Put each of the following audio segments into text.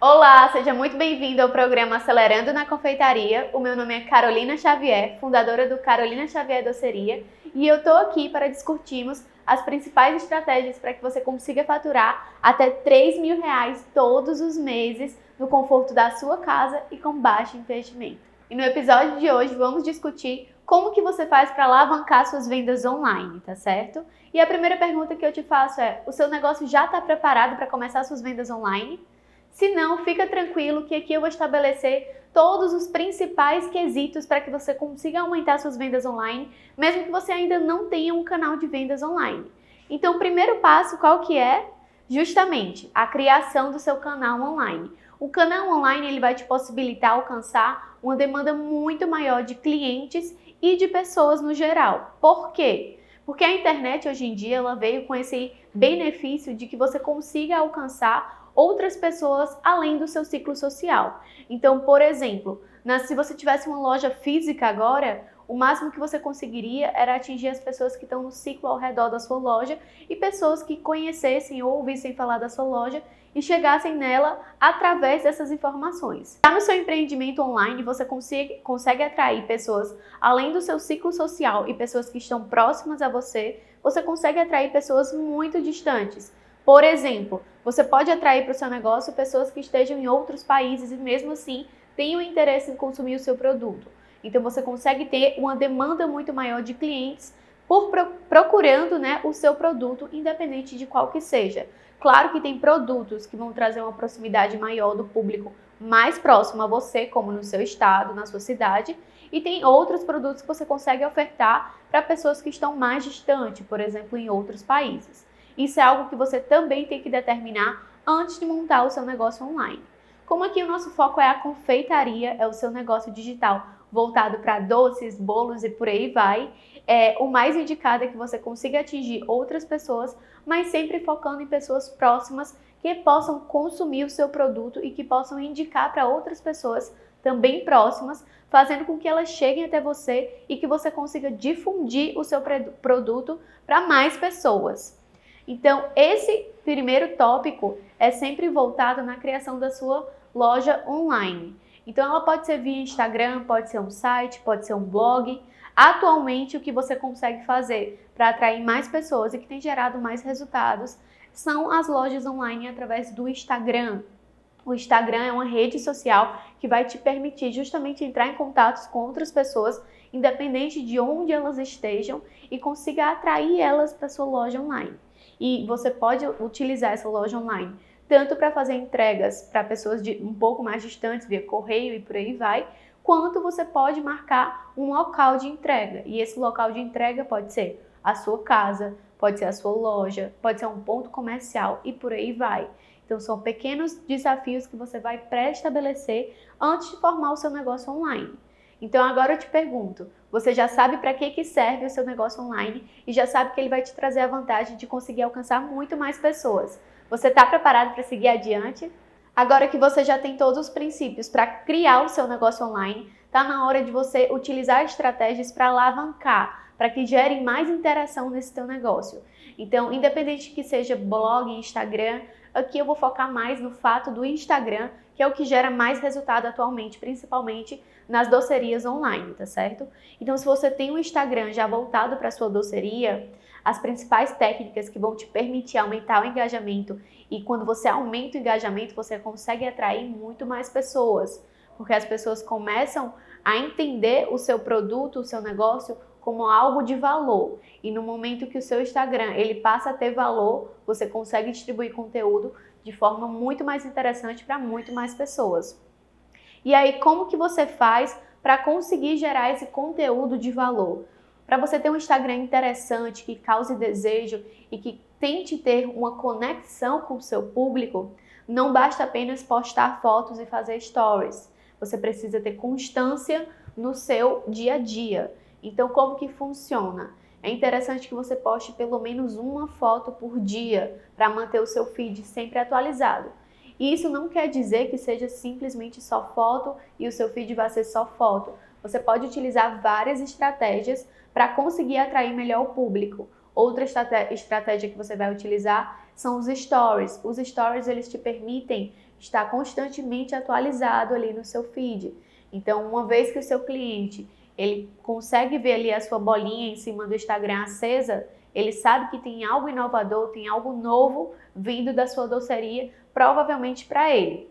Olá, seja muito bem-vindo ao programa Acelerando na Confeitaria. O meu nome é Carolina Xavier, fundadora do Carolina Xavier Doceria, e eu estou aqui para discutirmos as principais estratégias para que você consiga faturar até R$ 3.000 todos os meses no conforto da sua casa e com baixo investimento. E no episódio de hoje vamos discutir como que você faz para alavancar suas vendas online, tá certo? E a primeira pergunta que eu te faço é: o seu negócio já está preparado para começar suas vendas online? Se não, fica tranquilo que aqui eu vou estabelecer todos os principais quesitos para que você consiga aumentar suas vendas online, mesmo que você ainda não tenha um canal de vendas online. Então, o primeiro passo, qual que é? Justamente a criação do seu canal online. O canal online ele vai te possibilitar alcançar uma demanda muito maior de clientes e de pessoas no geral. Por quê? Porque a internet hoje em dia ela veio com esse benefício de que você consiga alcançar outras pessoas além do seu ciclo social. Então, por exemplo, se você tivesse uma loja física agora, o máximo que você conseguiria era atingir as pessoas que estão no ciclo ao redor da sua loja e pessoas que conhecessem ou ouvissem falar da sua loja e chegassem nela através dessas informações. Já no seu empreendimento online, você consegue atrair pessoas além do seu ciclo social e pessoas que estão próximas a você, você consegue atrair pessoas muito distantes. Por exemplo, você pode atrair para o seu negócio pessoas que estejam em outros países e mesmo assim tenham interesse em consumir o seu produto. Então você consegue ter uma demanda muito maior de clientes procurando, o seu produto, independente de qual que seja. Claro que tem produtos que vão trazer uma proximidade maior do público mais próximo a você, como no seu estado, na sua cidade, e tem outros produtos que você consegue ofertar para pessoas que estão mais distantes, por exemplo, em outros países. Isso é algo que você também tem que determinar antes de montar o seu negócio online. Como aqui o nosso foco é a confeitaria, é o seu negócio digital voltado para doces, bolos e por aí vai, o mais indicado é que você consiga atingir outras pessoas, mas sempre focando em pessoas próximas que possam consumir o seu produto e que possam indicar para outras pessoas também próximas, fazendo com que elas cheguem até você e que você consiga difundir o seu produto para mais pessoas. Então, esse primeiro tópico é sempre voltado na criação da sua loja online. Então, ela pode ser via Instagram, pode ser um site, pode ser um blog. Atualmente, o que você consegue fazer para atrair mais pessoas e que tem gerado mais resultados são as lojas online através do Instagram. O Instagram é uma rede social que vai te permitir justamente entrar em contato com outras pessoas, independente de onde elas estejam, e consiga atrair elas para sua loja online. E você pode utilizar essa loja online tanto para fazer entregas para pessoas um pouco mais distantes, via correio e por aí vai, quanto você pode marcar um local de entrega. E esse local de entrega pode ser a sua casa, pode ser a sua loja, pode ser um ponto comercial e por aí vai. Então são pequenos desafios que você vai pré-estabelecer antes de formar o seu negócio online. Então agora eu te pergunto, você já sabe para que serve o seu negócio online e já sabe que ele vai te trazer a vantagem de conseguir alcançar muito mais pessoas. Você está preparado para seguir adiante? Agora que você já tem todos os princípios para criar o seu negócio online, está na hora de você utilizar estratégias para alavancar, para que gerem mais interação nesse teu negócio. Então, independente que seja blog, Instagram, aqui eu vou focar mais no fato do Instagram, que é o que gera mais resultado atualmente, principalmente nas docerias online, tá certo? Então, se você tem um Instagram já voltado para a sua doceria, as principais técnicas que vão te permitir aumentar o engajamento, e quando você aumenta o engajamento, você consegue atrair muito mais pessoas, porque as pessoas começam a entender o seu produto, o seu negócio como algo de valor. E no momento que o seu Instagram ele passa a ter valor, você consegue distribuir conteúdo de forma muito mais interessante para muito mais pessoas. E aí, como que você faz para conseguir gerar esse conteúdo de valor? Para você ter um Instagram interessante, que cause desejo e que tente ter uma conexão com o seu público, não basta apenas postar fotos e fazer stories. Você precisa ter constância no seu dia a dia. Então, como que funciona? É interessante que você poste pelo menos uma foto por dia para manter o seu feed sempre atualizado. E isso não quer dizer que seja simplesmente só foto e o seu feed vai ser só foto. Você pode utilizar várias estratégias para conseguir atrair melhor o público. Outra estratégia que você vai utilizar são os stories. Os stories eles te permitem está constantemente atualizado ali no seu feed. Então, uma vez que o seu cliente ele consegue ver ali a sua bolinha em cima do Instagram acesa, ele sabe que tem algo inovador, tem algo novo vindo da sua doceria, provavelmente para ele.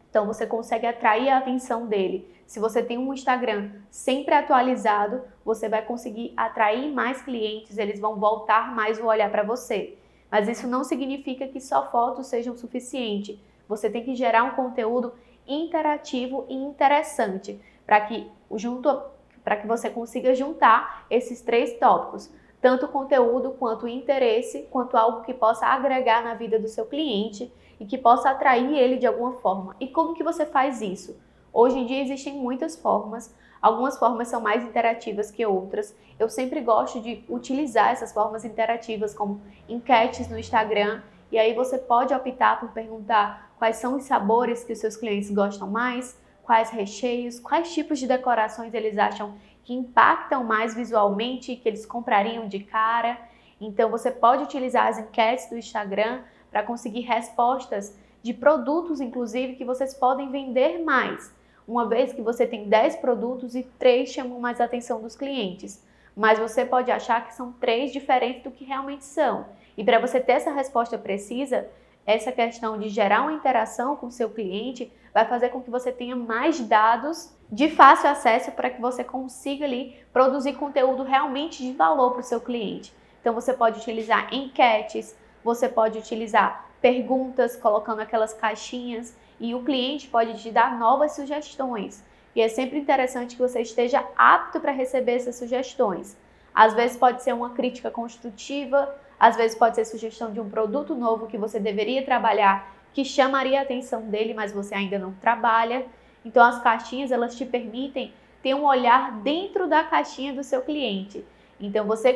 Então, você consegue atrair a atenção dele. Se você tem um Instagram sempre atualizado, você vai conseguir atrair mais clientes, eles vão voltar mais o olhar para você. Mas isso não significa que só fotos sejam suficiente. Você tem que gerar um conteúdo interativo e interessante para que você consiga juntar esses 3 tópicos. Tanto conteúdo, quanto interesse, quanto algo que possa agregar na vida do seu cliente e que possa atrair ele de alguma forma. E como que você faz isso? Hoje em dia existem muitas formas, algumas formas são mais interativas que outras. Eu sempre gosto de utilizar essas formas interativas como enquetes no Instagram, e aí você pode optar por perguntar quais são os sabores que os seus clientes gostam mais, quais recheios, quais tipos de decorações eles acham que impactam mais visualmente e que eles comprariam de cara. Então você pode utilizar as enquetes do Instagram para conseguir respostas de produtos, inclusive, que vocês podem vender mais. Uma vez que você tem 10 produtos e 3 chamam mais a atenção dos clientes. Mas você pode achar que são 3 diferentes do que realmente são. E para você ter essa resposta precisa, essa questão de gerar uma interação com o seu cliente vai fazer com que você tenha mais dados de fácil acesso para que você consiga ali produzir conteúdo realmente de valor para o seu cliente. Então você pode utilizar enquetes, você pode utilizar perguntas, colocando aquelas caixinhas, e o cliente pode te dar novas sugestões. E é sempre interessante que você esteja apto para receber essas sugestões. Às vezes pode ser uma crítica construtiva, às vezes pode ser sugestão de um produto novo que você deveria trabalhar, que chamaria a atenção dele, mas você ainda não trabalha. Então as caixinhas, elas te permitem ter um olhar dentro da caixinha do seu cliente. Então você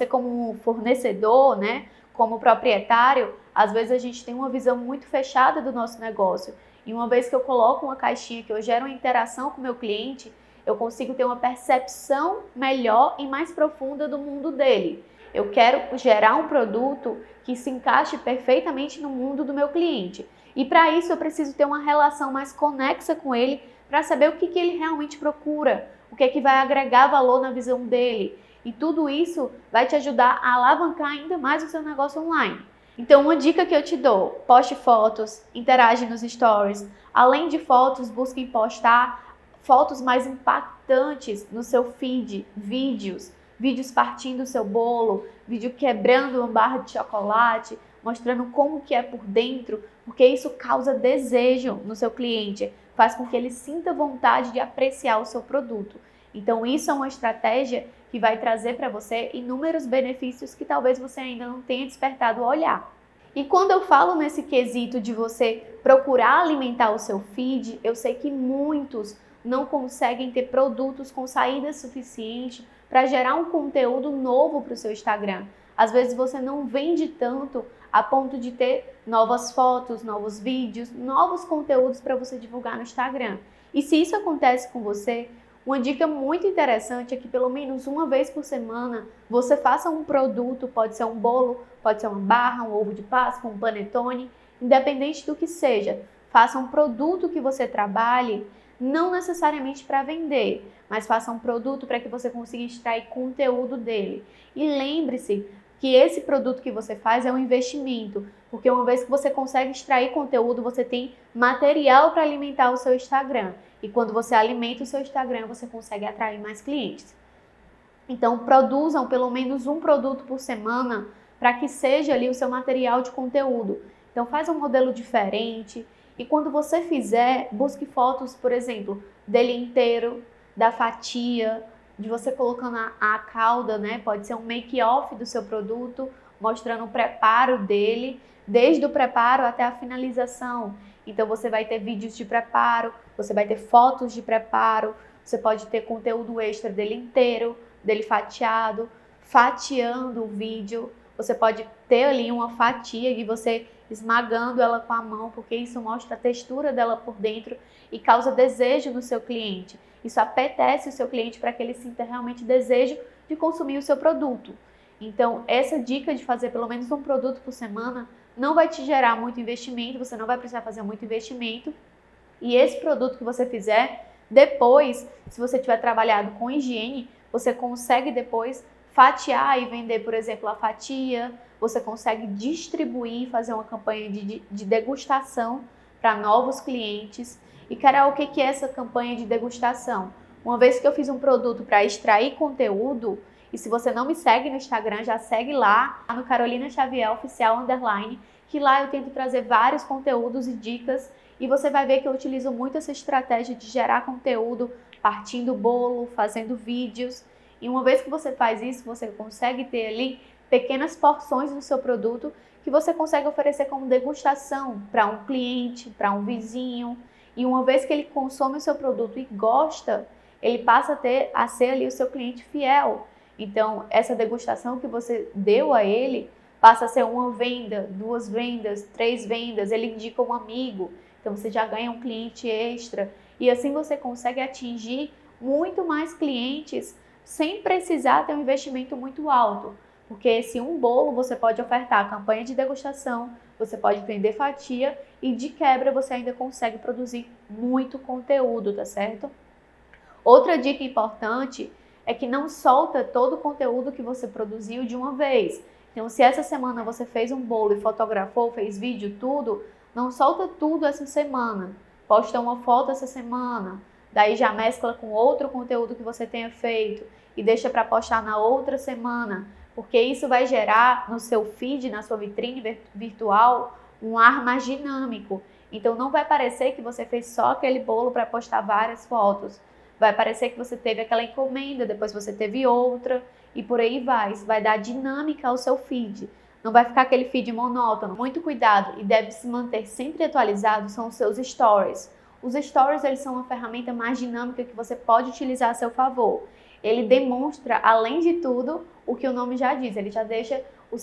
como fornecedor, né, como proprietário, às vezes a gente tem uma visão muito fechada do nosso negócio. E uma vez que eu coloco uma caixinha, que eu gero uma interação com o meu cliente, eu consigo ter uma percepção melhor e mais profunda do mundo dele. Eu quero gerar um produto que se encaixe perfeitamente no mundo do meu cliente. E para isso eu preciso ter uma relação mais conexa com ele para saber o que ele realmente procura, o que é que vai agregar valor na visão dele. E tudo isso vai te ajudar a alavancar ainda mais o seu negócio online. Então, uma dica que eu te dou: poste fotos, interage nos stories. Além de fotos, busque postar fotos mais impactantes no seu feed, vídeos partindo o seu bolo, vídeo quebrando uma barra de chocolate, mostrando como que é por dentro, porque isso causa desejo no seu cliente, faz com que ele sinta vontade de apreciar o seu produto. Então, isso é uma estratégia que vai trazer para você inúmeros benefícios que talvez você ainda não tenha despertado o olhar. E quando eu falo nesse quesito de você procurar alimentar o seu feed, eu sei que muitos não conseguem ter produtos com saída suficiente para gerar um conteúdo novo para o seu Instagram. Às vezes você não vende tanto a ponto de ter novas fotos, novos vídeos, novos conteúdos para você divulgar no Instagram. E se isso acontece com você, uma dica muito interessante é que pelo menos uma vez por semana você faça um produto, pode ser um bolo, pode ser uma barra, um ovo de Páscoa, um panetone, independente do que seja. Faça um produto que você trabalhe, não necessariamente para vender, mas faça um produto para que você consiga extrair conteúdo dele. E lembre-se que esse produto que você faz é um investimento, porque uma vez que você consegue extrair conteúdo, você tem material para alimentar o seu Instagram. E quando você alimenta o seu Instagram, você consegue atrair mais clientes. Então, produzam pelo menos um produto por semana para que seja ali o seu material de conteúdo. Então, faz um modelo diferente. E quando você fizer, busque fotos, por exemplo, dele inteiro, da fatia, de você colocando a calda, né? Pode ser um make-off do seu produto, mostrando o preparo dele, desde o preparo até a finalização. Então você vai ter vídeos de preparo, você vai ter fotos de preparo, você pode ter conteúdo extra dele inteiro, dele fatiado, fatiando o vídeo. Você pode ter ali uma fatia de você esmagando ela com a mão, porque isso mostra a textura dela por dentro e causa desejo no seu cliente. Isso apetece o seu cliente para que ele sinta realmente desejo de consumir o seu produto. Então, essa dica de fazer pelo menos um produto por semana não vai te gerar muito investimento, você não vai precisar fazer muito investimento. E esse produto que você fizer, depois, se você tiver trabalhado com higiene, você consegue depois fatiar e vender, por exemplo, a fatia, você consegue distribuir, fazer uma campanha de degustação para novos clientes. E, Carol, o que é essa campanha de degustação? Uma vez que eu fiz um produto para extrair conteúdo, e se você não me segue no Instagram, já segue lá, no Carolina Xavier Oficial _, que lá eu tento trazer vários conteúdos e dicas, e você vai ver que eu utilizo muito essa estratégia de gerar conteúdo, partindo bolo, fazendo vídeos. E uma vez que você faz isso, você consegue ter ali pequenas porções do seu produto que você consegue oferecer como degustação para um cliente, para um vizinho. E uma vez que ele consome o seu produto e gosta, ele passa a ser ali o seu cliente fiel. Então, essa degustação que você deu a ele passa a ser uma venda, 2 vendas, 3 vendas, ele indica um amigo, então você já ganha um cliente extra. E assim você consegue atingir muito mais clientes sem precisar ter um investimento muito alto. Porque esse um bolo você pode ofertar campanha de degustação, você pode vender fatia e de quebra você ainda consegue produzir muito conteúdo, tá certo? Outra dica importante é que não solta todo o conteúdo que você produziu de uma vez. Então, se essa semana você fez um bolo e fotografou, fez vídeo, tudo, não solta tudo essa semana. Posta uma foto essa semana, daí já mescla com outro conteúdo que você tenha feito e deixa para postar na outra semana, porque isso vai gerar no seu feed, na sua vitrine virtual, um ar mais dinâmico. Então, não vai parecer que você fez só aquele bolo para postar várias fotos. Vai parecer que você teve aquela encomenda, depois você teve outra e por aí vai. Isso vai dar dinâmica ao seu feed. Não vai ficar aquele feed monótono. Muito cuidado e deve se manter sempre atualizado são os seus stories. Os stories, eles são uma ferramenta mais dinâmica que você pode utilizar a seu favor. Ele demonstra, além de tudo, o que o nome já diz. Ele já deixa o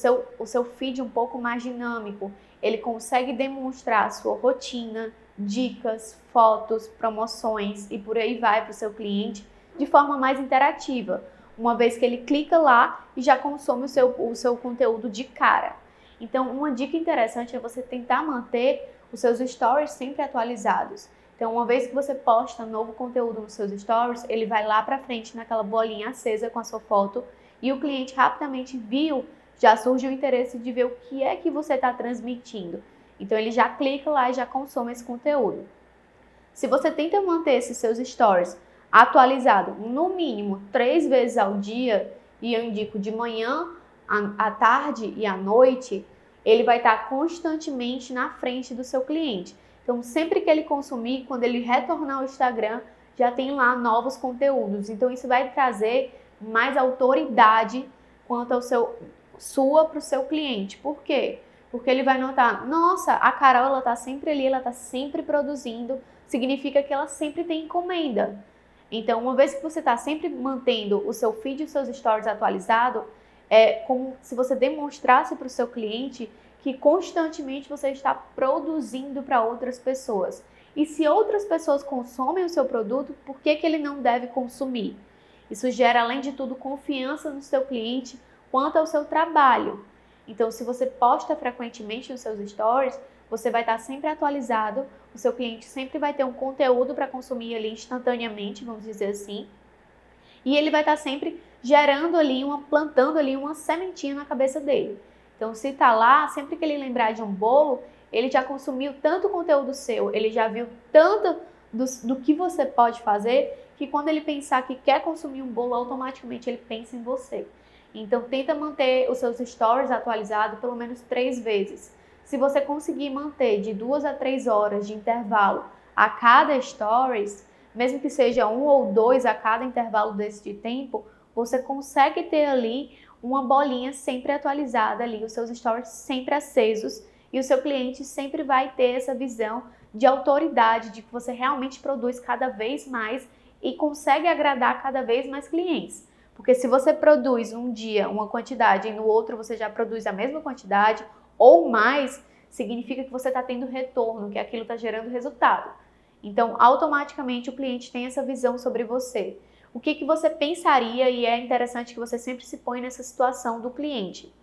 seu feed um pouco mais dinâmico. Ele consegue demonstrar a sua rotina, dicas, fotos, promoções e por aí vai para o seu cliente de forma mais interativa, uma vez que ele clica lá e já consome o seu conteúdo de cara. Então, uma dica interessante é você tentar manter os seus stories sempre atualizados. Então, uma vez que você posta novo conteúdo nos seus stories, ele vai lá para frente naquela bolinha acesa com a sua foto e o cliente rapidamente viu, já surge o interesse de ver o que é que você está transmitindo. Então, ele já clica lá e já consome esse conteúdo. Se você tenta manter esses seus stories atualizados, no mínimo 3 vezes ao dia, e eu indico de manhã, à tarde e à noite, ele vai estar constantemente na frente do seu cliente. Então, sempre que ele consumir, quando ele retornar ao Instagram, já tem lá novos conteúdos. Então, isso vai trazer mais autoridade quanto ao sua para o seu cliente. Por quê? Porque ele vai notar, nossa, a Carol, ela tá sempre ali, ela tá sempre produzindo, significa que ela sempre tem encomenda. Então, uma vez que você está sempre mantendo o seu feed e os seus stories atualizados, é como se você demonstrasse para o seu cliente que constantemente você está produzindo para outras pessoas. E se outras pessoas consomem o seu produto, por que ele não deve consumir? Isso gera, além de tudo, confiança no seu cliente quanto ao seu trabalho. Então, se você posta frequentemente nos seus stories, você vai estar sempre atualizado, o seu cliente sempre vai ter um conteúdo para consumir ali instantaneamente, vamos dizer assim, e ele vai estar sempre gerando ali, plantando ali uma sementinha na cabeça dele. Então, se está lá, sempre que ele lembrar de um bolo, ele já consumiu tanto conteúdo seu, ele já viu tanto do que você pode fazer, que quando ele pensar que quer consumir um bolo, automaticamente ele pensa em você. Então, tenta manter os seus stories atualizados pelo menos 3 vezes. Se você conseguir manter de 2 a 3 horas de intervalo a cada stories, mesmo que seja 1 ou 2 a cada intervalo desse de tempo, você consegue ter ali uma bolinha sempre atualizada ali, os seus stories sempre acesos e o seu cliente sempre vai ter essa visão de autoridade, de que você realmente produz cada vez mais e consegue agradar cada vez mais clientes. Porque se você produz um dia uma quantidade e no outro você já produz a mesma quantidade ou mais, significa que você está tendo retorno, que aquilo está gerando resultado. Então, automaticamente o cliente tem essa visão sobre você. O que você pensaria, e é interessante que você sempre se põe nessa situação do cliente.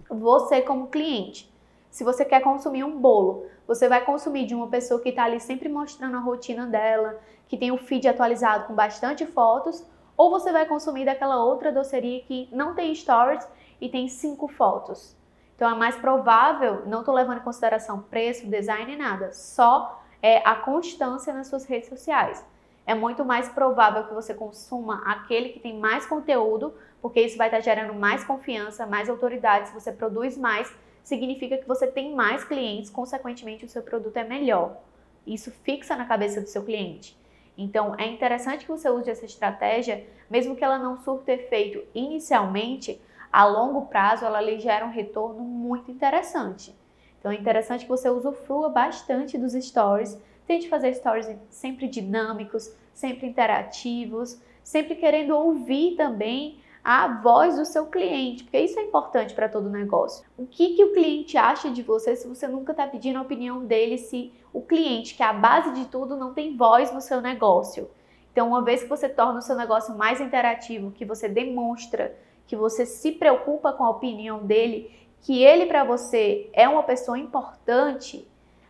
Você como cliente, Se você quer consumir um bolo, você vai consumir de uma pessoa que está ali sempre mostrando a rotina dela, que tem o feed atualizado com bastante fotos, ou você vai consumir daquela outra doceria que não tem stories e tem 5 fotos. Então é mais provável, não estou levando em consideração preço, design, nada, só a constância nas suas redes sociais. É muito mais provável que você consuma aquele que tem mais conteúdo, porque isso vai estar gerando mais confiança, mais autoridade. Se você produz mais, significa que você tem mais clientes, consequentemente o seu produto é melhor. Isso fixa na cabeça do seu cliente. Então é interessante que você use essa estratégia, mesmo que ela não surta efeito inicialmente, a longo prazo ela lhe gera um retorno muito interessante. Então é interessante que você usufrua bastante dos stories, tente fazer stories sempre dinâmicos, sempre interativos, sempre querendo ouvir também a voz do seu cliente, porque isso é importante para todo negócio. O que o cliente acha de você se você nunca está pedindo a opinião dele, se o cliente, que é a base de tudo, não tem voz no seu negócio? Então, uma vez que você torna o seu negócio mais interativo, que você demonstra que você se preocupa com a opinião dele, que ele para você é uma pessoa importante,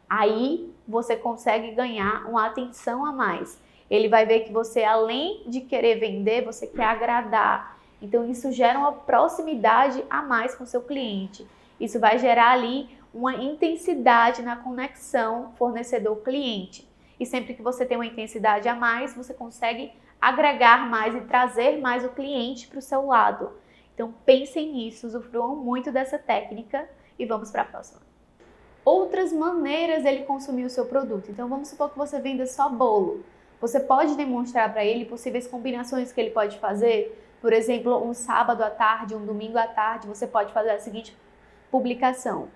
aí você consegue ganhar uma atenção a mais. Ele vai ver que você, além de querer vender, você quer agradar. Então isso gera uma proximidade a mais com o seu cliente. Isso vai gerar ali uma intensidade na conexão fornecedor-cliente. E sempre que você tem uma intensidade a mais, você consegue agregar mais e trazer mais o cliente para o seu lado. Então pensem nisso, usufruam muito dessa técnica e vamos para a próxima. Outras maneiras dele consumir o seu produto. Então vamos supor que você venda só bolo. Você pode demonstrar para ele possíveis combinações que ele pode fazer. Por exemplo, um sábado à tarde, um domingo à tarde, você pode fazer a seguinte publicação.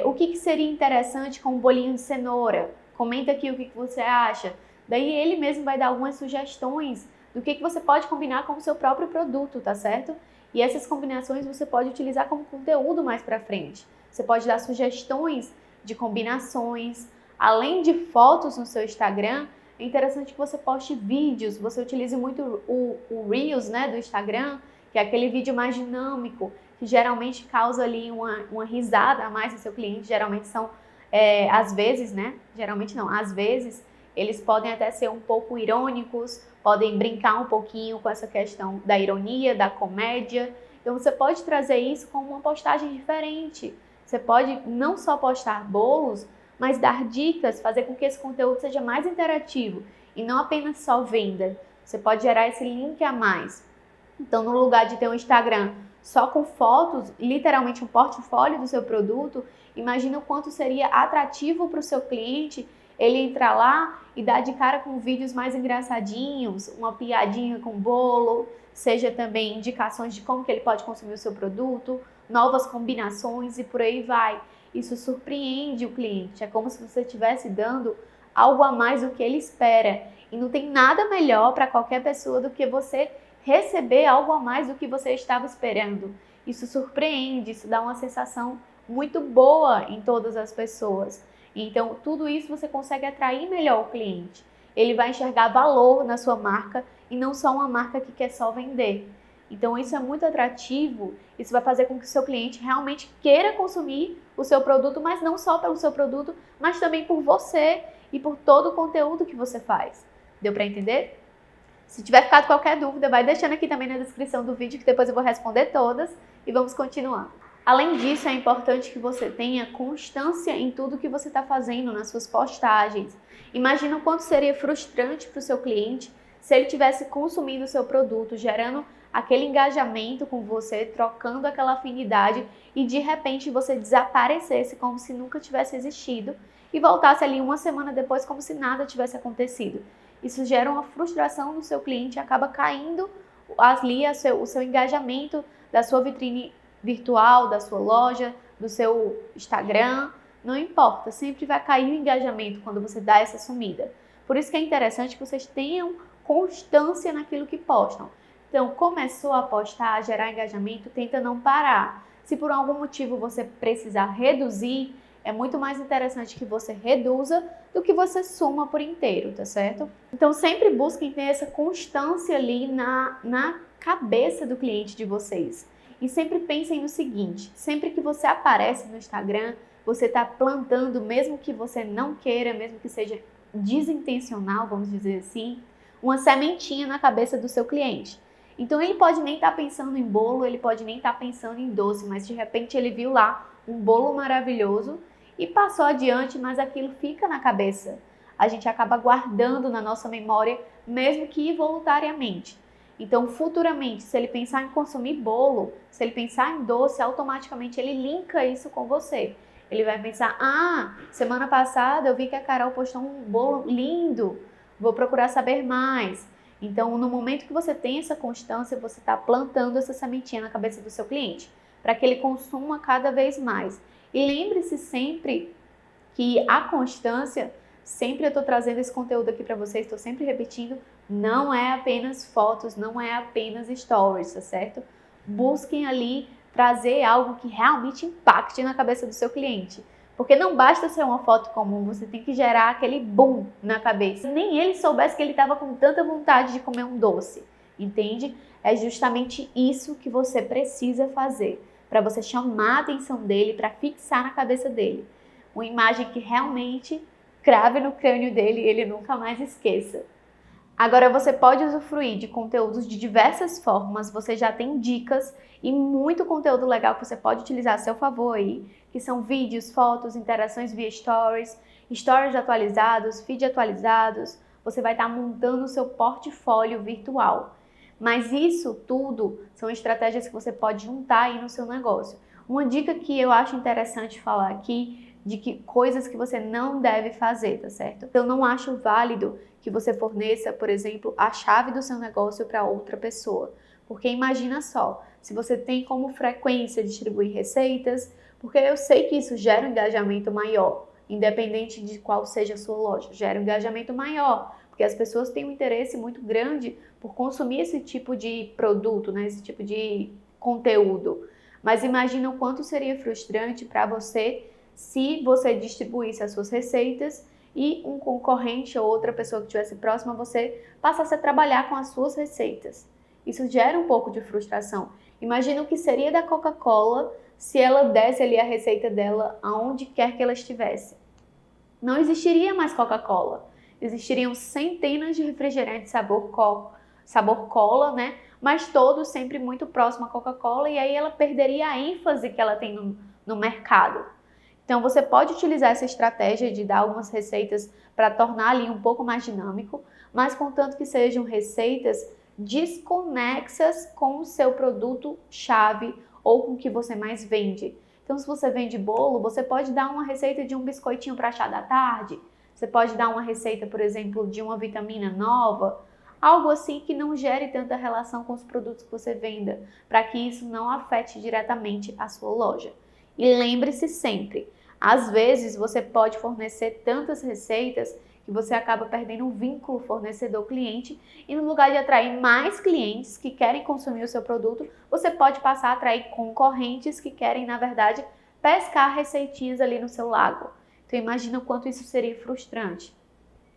O que seria interessante com um bolinho de cenoura? Comenta aqui o que você acha. Daí ele mesmo vai dar algumas sugestões do que você pode combinar com o seu próprio produto, tá certo? E essas combinações você pode utilizar como conteúdo mais para frente. Você pode dar sugestões de combinações. Além de fotos no seu Instagram, é interessante que você poste vídeos. Você utilize muito o Reels, né, do Instagram, que é aquele vídeo mais dinâmico, que geralmente causa ali uma risada a mais no seu cliente. Geralmente são, às vezes, né? Geralmente não, às vezes eles podem até ser um pouco irônicos, podem brincar um pouquinho com essa questão da ironia, da comédia. Então você pode trazer isso como uma postagem diferente. Você pode não só postar bolos, mas dar dicas, fazer com que esse conteúdo seja mais interativo e não apenas só venda. Você pode gerar esse link a mais. Então, no lugar de ter um Instagram só com fotos, literalmente um portfólio do seu produto, imagina o quanto seria atrativo para o seu cliente ele entrar lá e dar de cara com vídeos mais engraçadinhos, uma piadinha com bolo, seja também indicações de como que ele pode consumir o seu produto, novas combinações e por aí vai. Isso surpreende o cliente, é como se você estivesse dando algo a mais do que ele espera. E não tem nada melhor para qualquer pessoa do que você receber algo a mais do que você estava esperando. Isso surpreende, isso dá uma sensação muito boa em todas as pessoas. Então, tudo isso você consegue atrair melhor o cliente. Ele vai enxergar valor na sua marca e não só uma marca que quer só vender. Então, isso é muito atrativo. Isso vai fazer com que o seu cliente realmente queira consumir o seu produto, mas não só pelo seu produto, mas também por você e por todo o conteúdo que você faz. Deu para entender? Se tiver ficado qualquer dúvida, vai deixando aqui também na descrição do vídeo que depois eu vou responder todas e vamos continuar. Além disso, é importante que você tenha constância em tudo que você está fazendo nas suas postagens. Imagina o quanto seria frustrante para o seu cliente se ele tivesse consumindo o seu produto, gerando aquele engajamento com você, trocando aquela afinidade e de repente você desaparecesse como se nunca tivesse existido e voltasse ali uma semana depois como se nada tivesse acontecido. Isso gera uma frustração no seu cliente e acaba caindo ali o seu engajamento da sua vitrine virtual, da sua loja, do seu Instagram, não importa, sempre vai cair o engajamento quando você dá essa sumida. Por isso que é interessante que vocês tenham constância naquilo que postam. Então, começou a postar, a gerar engajamento, tenta não parar. Se por algum motivo você precisar reduzir, é muito mais interessante que você reduza do que você suma por inteiro, tá certo? Então, sempre busquem ter essa constância ali na cabeça do cliente de vocês. E sempre pensem no seguinte, sempre que você aparece no Instagram, você está plantando, mesmo que você não queira, mesmo que seja desintencional, vamos dizer assim, uma sementinha na cabeça do seu cliente. Então ele pode nem estar pensando em bolo, ele pode nem estar pensando em doce, mas de repente ele viu lá um bolo maravilhoso e passou adiante, mas aquilo fica na cabeça. A gente acaba guardando na nossa memória, mesmo que involuntariamente. Então, futuramente, se ele pensar em consumir bolo, se ele pensar em doce, automaticamente ele linka isso com você. Ele vai pensar, semana passada eu vi que a Carol postou um bolo lindo, vou procurar saber mais. Então, no momento que você tem essa constância, você está plantando essa sementinha na cabeça do seu cliente, para que ele consuma cada vez mais. E lembre-se sempre que a constância, sempre eu estou trazendo esse conteúdo aqui para vocês, estou sempre repetindo, não é apenas fotos, não é apenas stories, tá certo? Busquem ali trazer algo que realmente impacte na cabeça do seu cliente. Porque não basta ser uma foto comum, você tem que gerar aquele boom na cabeça. Nem ele soubesse que ele estava com tanta vontade de comer um doce, entende? É justamente isso que você precisa fazer, para você chamar a atenção dele, para fixar na cabeça dele. Uma imagem que realmente crave no crânio dele e ele nunca mais esqueça. Agora você pode usufruir de conteúdos de diversas formas, você já tem dicas e muito conteúdo legal que você pode utilizar a seu favor aí, que são vídeos, fotos, interações via stories, stories atualizados, feed atualizados, você vai estar montando o seu portfólio virtual. Mas isso tudo são estratégias que você pode juntar aí no seu negócio. Uma dica que eu acho interessante falar aqui, de que coisas que você não deve fazer, tá certo? Eu não acho válido que você forneça, por exemplo, a chave do seu negócio para outra pessoa. Porque imagina só, se você tem como frequência distribuir receitas, porque eu sei que isso gera um engajamento maior, independente de qual seja a sua loja, gera um engajamento maior, porque as pessoas têm um interesse muito grande por consumir esse tipo de produto, né? Esse tipo de conteúdo. Mas imagina o quanto seria frustrante para você se você distribuísse as suas receitas e um concorrente ou outra pessoa que estivesse próxima a você passasse a trabalhar com as suas receitas. Isso gera um pouco de frustração. Imagina o que seria da Coca-Cola se ela desse ali a receita dela aonde quer que ela estivesse. Não existiria mais Coca-Cola. Existiriam centenas de refrigerantes sabor cola, né? Mas todos sempre muito próximo à Coca-Cola, e aí ela perderia a ênfase que ela tem no mercado. Então, você pode utilizar essa estratégia de dar algumas receitas para tornar ali um pouco mais dinâmico, mas contanto que sejam receitas desconexas com o seu produto-chave ou com o que você mais vende. Então, se você vende bolo, você pode dar uma receita de um biscoitinho para chá da tarde, você pode dar uma receita, por exemplo, de uma vitamina nova, algo assim que não gere tanta relação com os produtos que você venda, para que isso não afete diretamente a sua loja. E lembre-se sempre, às vezes você pode fornecer tantas receitas que você acaba perdendo o vínculo fornecedor-cliente e no lugar de atrair mais clientes que querem consumir o seu produto, você pode passar a atrair concorrentes que querem, na verdade, pescar receitinhas ali no seu lago. Então imagina o quanto isso seria frustrante.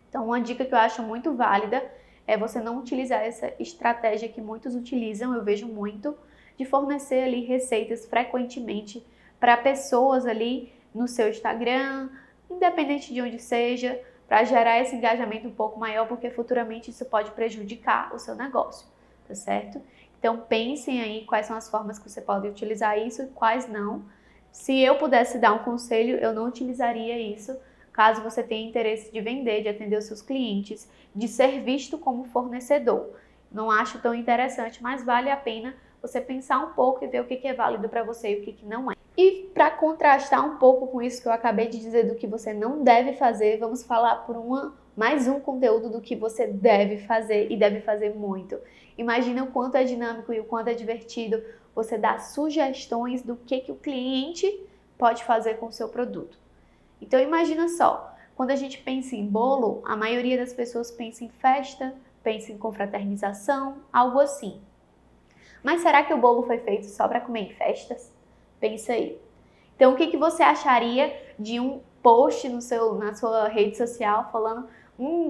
Então uma dica que eu acho muito válida é você não utilizar essa estratégia que muitos utilizam, eu vejo muito, de fornecer ali receitas frequentemente para pessoas ali no seu Instagram, independente de onde seja, para gerar esse engajamento um pouco maior, porque futuramente isso pode prejudicar o seu negócio, tá certo? Então pensem aí quais são as formas que você pode utilizar isso e quais não. Se eu pudesse dar um conselho, eu não utilizaria isso, caso você tenha interesse de vender, de atender os seus clientes, de ser visto como fornecedor. Não acho tão interessante, mas vale a pena você pensar um pouco e ver o que é válido para você e o que não é. E para contrastar um pouco com isso que eu acabei de dizer do que você não deve fazer, vamos falar por mais um conteúdo do que você deve fazer e deve fazer muito. Imagina o quanto é dinâmico e o quanto é divertido você dar sugestões do que o cliente pode fazer com o seu produto. Então imagina só, quando a gente pensa em bolo, a maioria das pessoas pensa em festa, pensa em confraternização, algo assim. Mas será que o bolo foi feito só para comer em festas? Pensa aí. Então, o que você acharia de um post na sua rede social falando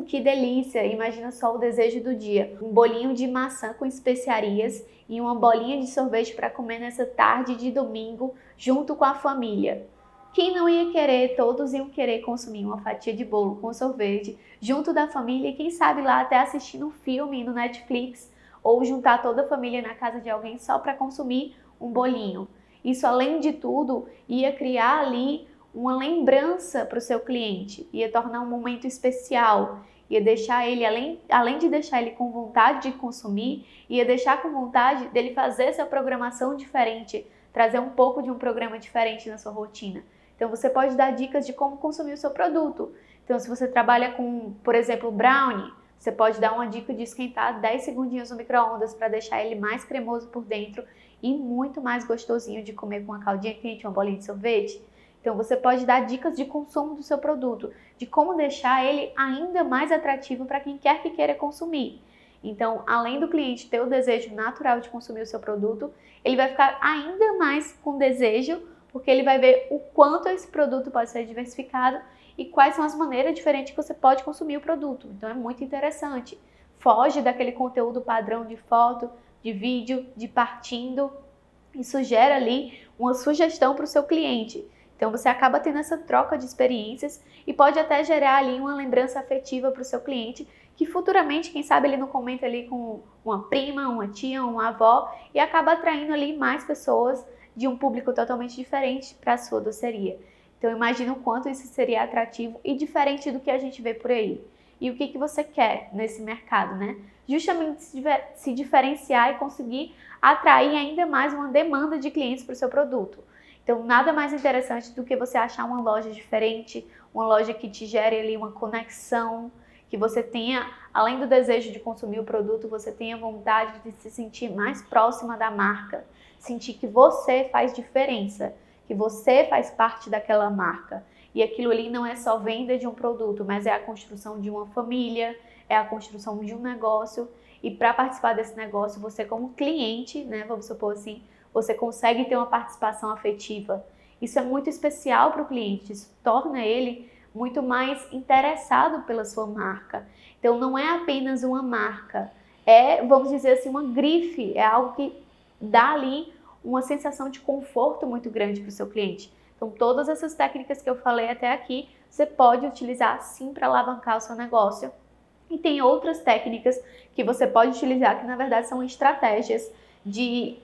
Que delícia! Imagina só o desejo do dia. Um bolinho de maçã com especiarias e uma bolinha de sorvete para comer nessa tarde de domingo junto com a família. Quem não ia querer? Todos iam querer consumir uma fatia de bolo com sorvete junto da família e quem sabe lá até assistindo um filme no Netflix ou juntar toda a família na casa de alguém só para consumir um bolinho. Isso, além de tudo, ia criar ali uma lembrança para o seu cliente, ia tornar um momento especial, ia deixar ele, além de deixar ele com vontade de consumir, ia deixar com vontade dele fazer essa programação diferente, trazer um pouco de um programa diferente na sua rotina. Então você pode dar dicas de como consumir o seu produto. Então se você trabalha com, por exemplo, brownie, você pode dar uma dica de esquentar 10 segundinhos no micro-ondas para deixar ele mais cremoso por dentro e muito mais gostosinho de comer com uma caldinha quente, uma bolinha de sorvete. Então você pode dar dicas de consumo do seu produto, de como deixar ele ainda mais atrativo para quem quer que queira consumir. Então, além do cliente ter o desejo natural de consumir o seu produto, ele vai ficar ainda mais com desejo, porque ele vai ver o quanto esse produto pode ser diversificado e quais são as maneiras diferentes que você pode consumir o produto. Então é muito interessante. Foge daquele conteúdo padrão de foto, de vídeo, de partindo. Isso gera ali uma sugestão para o seu cliente. Então você acaba tendo essa troca de experiências e pode até gerar ali uma lembrança afetiva para o seu cliente, que futuramente, quem sabe, ele não comenta ali com uma prima, uma tia, uma avó e acaba atraindo ali mais pessoas de um público totalmente diferente para a sua doceria. Então imagina o quanto isso seria atrativo e diferente do que a gente vê por aí. E o que você quer nesse mercado, né? Justamente se diferenciar e conseguir atrair ainda mais uma demanda de clientes para o seu produto. Então, nada mais interessante do que você achar uma loja diferente, uma loja que te gere ali uma conexão, que você tenha, além do desejo de consumir o produto, você tenha vontade de se sentir mais próxima da marca, sentir que você faz diferença, que você faz parte daquela marca. E aquilo ali não é só venda de um produto, mas é a construção de uma família, é a construção de um negócio. E para participar desse negócio, você como cliente, né, vamos supor assim, você consegue ter uma participação afetiva. Isso é muito especial para o cliente, isso torna ele muito mais interessado pela sua marca. Então não é apenas uma marca, é, vamos dizer assim, uma grife, é algo que dá ali uma sensação de conforto muito grande para o seu cliente. Então todas essas técnicas que eu falei até aqui, você pode utilizar sim para alavancar o seu negócio. E tem outras técnicas que você pode utilizar que na verdade são estratégias de...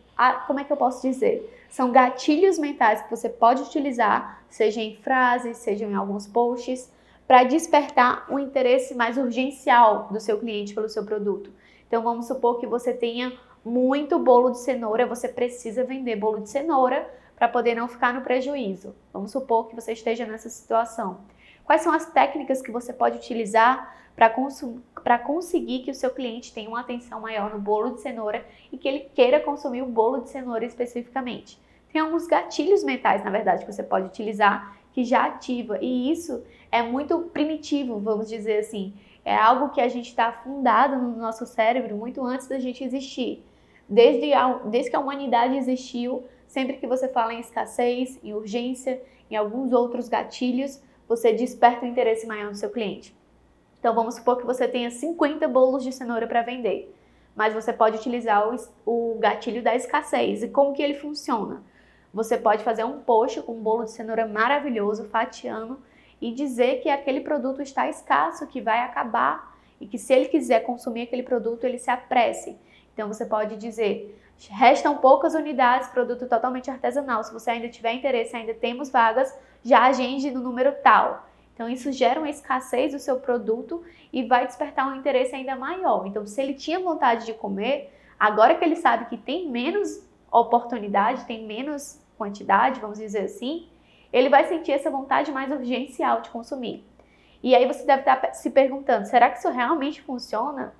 como é que eu posso dizer? São gatilhos mentais que você pode utilizar, seja em frases, seja em alguns posts, para despertar um interesse mais urgencial do seu cliente pelo seu produto. Então vamos supor que você tenha muito bolo de cenoura, você precisa vender bolo de cenoura para poder não ficar no prejuízo. Vamos supor que você esteja nessa situação. Quais são as técnicas que você pode utilizar para conseguir que o seu cliente tenha uma atenção maior no bolo de cenoura e que ele queira consumir o bolo de cenoura especificamente? Tem alguns gatilhos mentais, na verdade, que você pode utilizar que já ativa. E isso é muito primitivo, vamos dizer assim. É algo que a gente está fundado no nosso cérebro muito antes da gente existir. Desde que a humanidade existiu, sempre que você fala em escassez, em urgência, em alguns outros gatilhos, você desperta um interesse maior no seu cliente. Então vamos supor que você tenha 50 bolos de cenoura para vender, mas você pode utilizar o gatilho da escassez. E como que ele funciona? Você pode fazer um post com um bolo de cenoura maravilhoso, fatiando, e dizer que aquele produto está escasso, que vai acabar, e que se ele quiser consumir aquele produto, ele se apresse. Então você pode dizer, restam poucas unidades, produto totalmente artesanal, se você ainda tiver interesse, ainda temos vagas, já agende no número tal. Então isso gera uma escassez do seu produto e vai despertar um interesse ainda maior. Então se ele tinha vontade de comer, agora que ele sabe que tem menos oportunidade, tem menos quantidade, vamos dizer assim, ele vai sentir essa vontade mais urgencial de consumir. E aí você deve estar se perguntando, será que isso realmente funciona?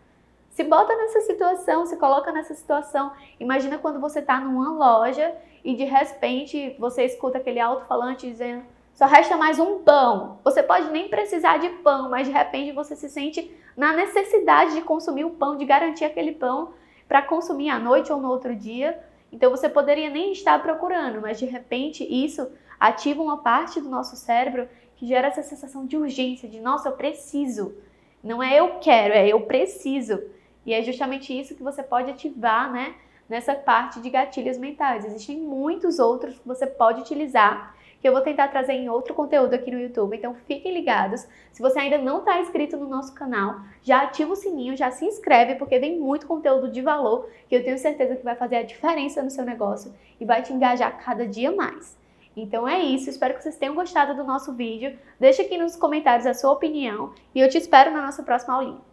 Se bota nessa situação, se coloca nessa situação. Imagina quando você está numa loja e de repente você escuta aquele alto-falante dizendo só resta mais um pão. Você pode nem precisar de pão, mas de repente você se sente na necessidade de consumir o pão, de garantir aquele pão para consumir à noite ou no outro dia. Então você poderia nem estar procurando, mas de repente isso ativa uma parte do nosso cérebro que gera essa sensação de urgência, de nossa, eu preciso. Não é eu quero, é eu preciso. E é justamente isso que você pode ativar, né, nessa parte de gatilhos mentais. Existem muitos outros que você pode utilizar, que eu vou tentar trazer em outro conteúdo aqui no YouTube. Então fiquem ligados. Se você ainda não está inscrito no nosso canal, já ativa o sininho, já se inscreve, porque vem muito conteúdo de valor que eu tenho certeza que vai fazer a diferença no seu negócio e vai te engajar cada dia mais. Então é isso, espero que vocês tenham gostado do nosso vídeo. Deixa aqui nos comentários a sua opinião e eu te espero na nossa próxima aulinha.